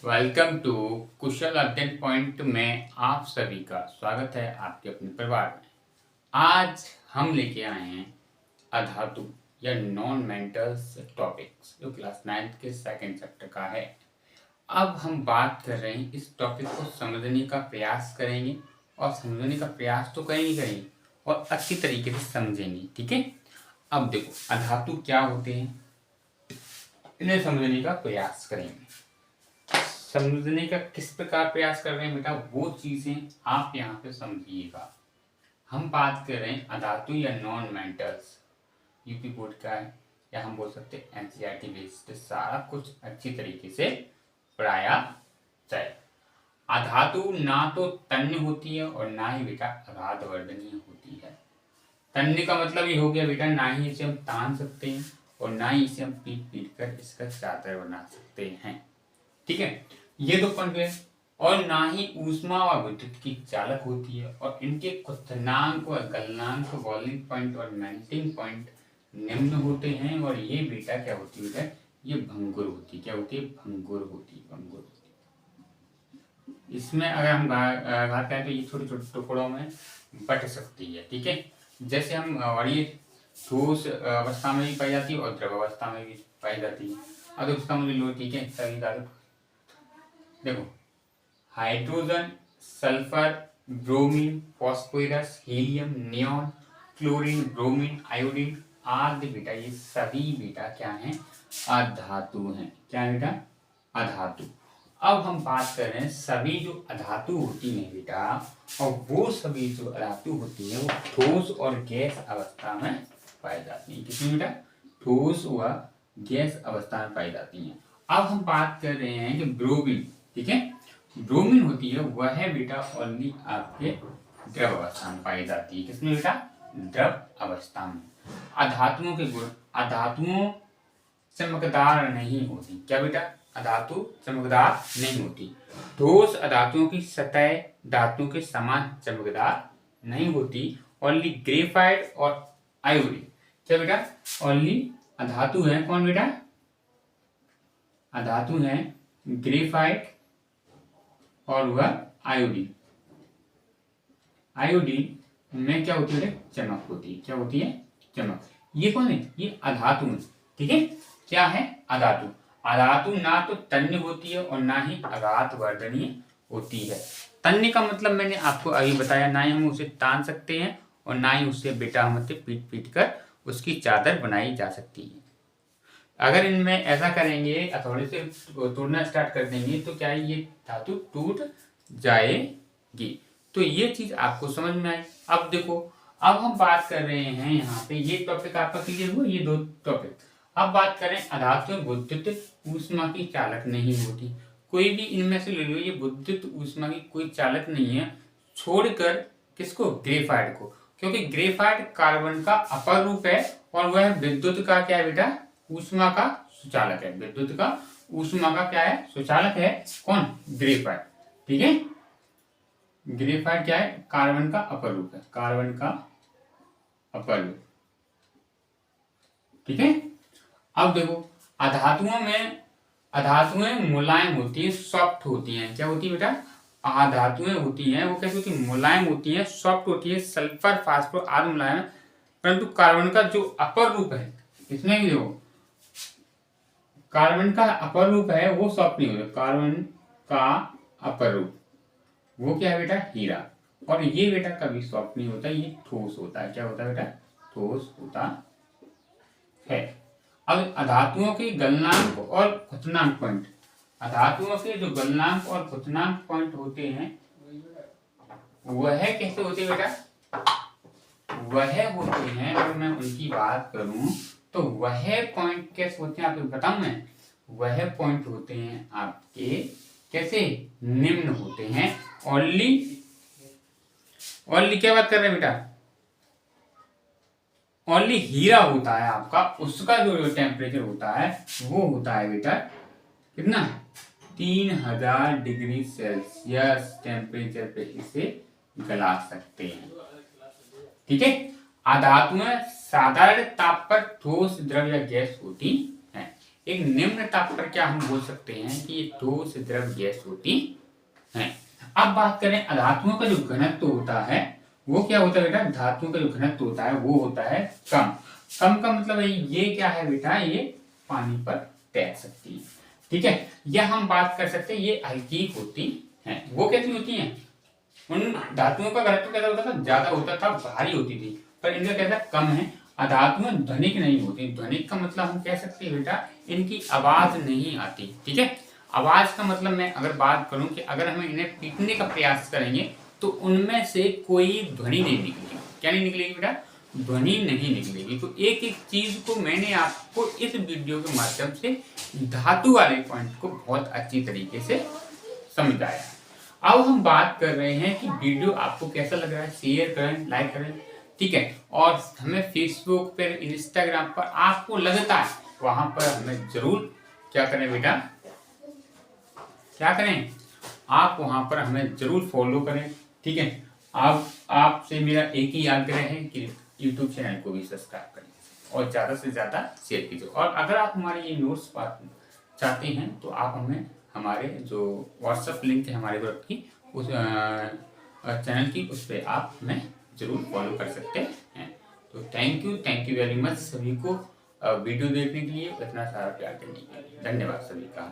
Welcome to कुशल अध्ययन point में आप सभी का स्वागत है आपके अपने परिवार में। आज हम लेके आए हैं अधातु या नॉन मेंटल्स टॉपिक्स जो क्लास 9th के सेकंड चैप्टर का है। अब हम बात कर रहे हैं, इस टॉपिक को समझने का प्रयास करेंगे और समझने का प्रयास तो करेंगे और अच्छी तरीके से समझेंगे। ठीक है, अब देखो अधातु क्या होते हैं, इन्हें समझने का प्रयास करेंगे। समझने का किस प्रकार प्रयास कर रहे हैं बेटा, वो चीजें आप यहाँ पे समझिएगा। हम बात कर रहे हैं अधातु या नॉन मेंटल्स, यूपी बोर्ड का है या हम बोल सकते हैं एनसीईआरटी बेस्ड, सारा कुछ अच्छी तरीके से पढ़ाया जाए। अधातु ना तो तन्य होती है और ना ही बेटा अगाधवर्धनीय होती है। तन्य का मतलब ये हो गया बेटा, ना ही इसे हम तान सकते हैं और ना ही इसे हम पीट पीट कर इसका चादर बना सकते हैं। ठीक है, ये दो पॉइंट है। और ना ही ऊष्मा व विद्युत की चालक होती है और इनके क्वथनांक व गलनांक, बॉइलिंग पॉइंट और मेल्टिंग पॉइंट निम्न होते हैं। और ये बेटा क्या होती है, ये भंगुर होती है। क्या होती है? भंगुर होती है। भंगुर होती है। इसमें अगर हम घाते हैं तो ये छोटे छोटे टुकड़ों में बट सकती है। ठीक है, जैसे हम और ये ठोस अवस्था में भी पाई जाती है और द्रव अवस्था में भी पाई जाती है। अब उसका मुझे लो, ठीक है, सभी धातु देखो, hydrogen, sulphur, bromine, phosphorus, helium, neon, chlorine, bromine, iodine आदि बेटा, ये सभी बेटा क्या हैं? अधातु हैं। क्या है बेटा? अधातु। अब हम बात कर रहे हैं सभी जो अधातु होती हैं बेटा, और वो सभी जो अधातु होती है वो ठोस और गैस अवस्था में पाई जाती है। किसमें बेटा? ठोस व गैस अवस्था में पाई जाती हैं। अब हम बात कर रहे हैं कि ब्रोमीन, ठीक है, ब्रोमीन होती है वह बेटा ओनली आपके द्रव अवस्था में पाई जाती है। किसमें बेटा? द्रव अवस्था में। अधातुओं के गुण, अधातुओं चमकदार नहीं होती। क्या बेटा? अधातु चमकदार नहीं होती। ठोस अधातुओं की सतह धातुओं के समान चमकदार नहीं होती। ओनली ग्रेफाइट और आयोडीन। क्या बेटा? ओनली अधातु है कौन बेटा? अधातु है ग्रेफाइट और वह आयोडीन। आयोडीन में क्या होती है? चमक होती है। क्या होती है? चमक। ये कौन है? ये अधातु है। ठीक है, क्या है? अधातु। अधातु ना तो तन्य होती है और ना ही अगाधवर्धनीय होती है। तन्य का मतलब मैंने आपको अभी बताया, ना ही हम उसे तान सकते हैं और ना ही उसे बेटा हम पीट पीट कर उसकी चादर बनाई जा सकती है। अगर इनमें ऐसा करेंगे, हथौड़े से तोड़ना स्टार्ट कर देंगे तो क्या है? ये धातु टूट जाएगी। तो ये चीज आपको समझ में आए। अब देखो, अब हम बात कर रहे हैं यहाँ पे, ये टॉपिक आपका क्लियर हुआ, ये दो टॉपिक। अब बात करें अधातु में विद्युत ऊष्मा की चालक नहीं होती। कोई भी इनमें से ले लो, ये विद्युत ऊष्मा की कोई चालक नहीं है, छोड़कर किसको? ग्रेफाइट को। क्योंकि ग्रेफाइट कार्बन का अपर रूप है और वह विद्युत का क्या है बेटा? ऊष्मा का सुचालक है। विद्युत का ऊष्मा का क्या है? सुचालक है। कौन? ग्रेफाइट। ठीक है, ग्रेफाइट क्या है? कार्बन का अपर रूप है। कार्बन का अपर रूप। ठीक है, अब देखो अधातुएं मुलायम होती है, सॉफ्ट होती हैं। क्या होती है बेटा? अधातुएं होती हैं वो कैसी होती है? मुलायम होती है, सॉफ्ट होती है। सल्फर, फास्फोरस आदि मुलायम है, परंतु कार्बन का जो अपर रूप है, इसमें भी देखो कार्बन का अपर रूप है वो सॉफ्ट नहीं होता। कार्बन का अपर रूप वो क्या है बेटा? हीरा। और ये बेटा कभी सॉफ्ट नहीं होता, ये ठोस होता है। क्या होता है बेटा? ठोस होता है। अब अधातुओं के गलनांक और क्वथनांक पॉइंट, अधातुओं के जो गलनांक और क्वथनांक पॉइंट होते हैं वह कैसे होते हैं बेटा? वह होते हैं, अगर मैं उनकी बात करूं तो वह पॉइंट कैसे होते हैं आपको बताऊं मैं। वह पॉइंट होते हैं आपके कैसे? निम्न होते हैं। ओनली क्या बात कर रहे हैं बेटा? ओनली हीरा होता है आपका, उसका जो टेम्परेचर होता है वो होता है बेटा कितना? 3000 डिग्री सेल्सियस टेम्परेचर पे इसे गला सकते हैं। ठीक है, अधातुएं साधारण ताप पर ठोस, द्रव या गैस होती हैं। एक निम्न ताप पर क्या हम बोल सकते हैं कि ये ठोस द्रव गैस होती है। अब बात करें अधातुओं का जो घनत्व होता है वो क्या होता है बेटा, धातुओं का जो घनत्व होता है वो होता है कम। कम का मतलब है ये क्या है बेटा, ये पानी पर तैर सकती है, ठीक है। या हम बात कर सकते हैं ये हल्की होती है। वो कैसी होती हैं, उन धातुओं का घनत्व कैसा होता था, ज्यादा होता था, भारी होती थी, पर इनका कैसा कम है। अधातुएं ध्वनिक नहीं होती। ध्वनिक का मतलब हम कह सकते हैं बेटा इनकी आवाज नहीं आती, ठीक है। आवाज का मतलब मैं अगर बात करूं कि अगर हम इन्हें पीटने का प्रयास करेंगे तो उनमें से कोई ध्वनि नहीं निकलेगी। क्या नहीं निकलेगी बेटा, ध्वनि नहीं निकलेगी। तो एक एक चीज को मैंने आपको इस वीडियो के माध्यम से धातु वाले पॉइंट को बहुत अच्छी तरीके से समझाया। अब हम बात कर रहे हैं कि वीडियो आपको कैसा लग रहा है, शेयर करें, लाइक करें, ठीक है। और हमें फेसबुक पर, इंस्टाग्राम पर आपको लगता है वहां पर हमें जरूर क्या करें बेटा, क्या करें, आप वहां पर हमें जरूर फॉलो करें, ठीक है। आपसे मेरा एक ही आग्रह है कि यूट्यूब चैनल को भी सब्सक्राइब करें और ज़्यादा से ज़्यादा शेयर कीजिए। और अगर आप हमारे ये नोट्स चाहते हैं तो आप हमें हमारे जो व्हाट्सएप लिंक है हमारे ग्रुप की, उस चैनल की, उस पर आप हमें जरूर फॉलो कर सकते हैं। तो थैंक यू वेरी मच सभी को वीडियो देखने के लिए, इतना सारा प्यार देने के लिए। धन्यवाद सभी का।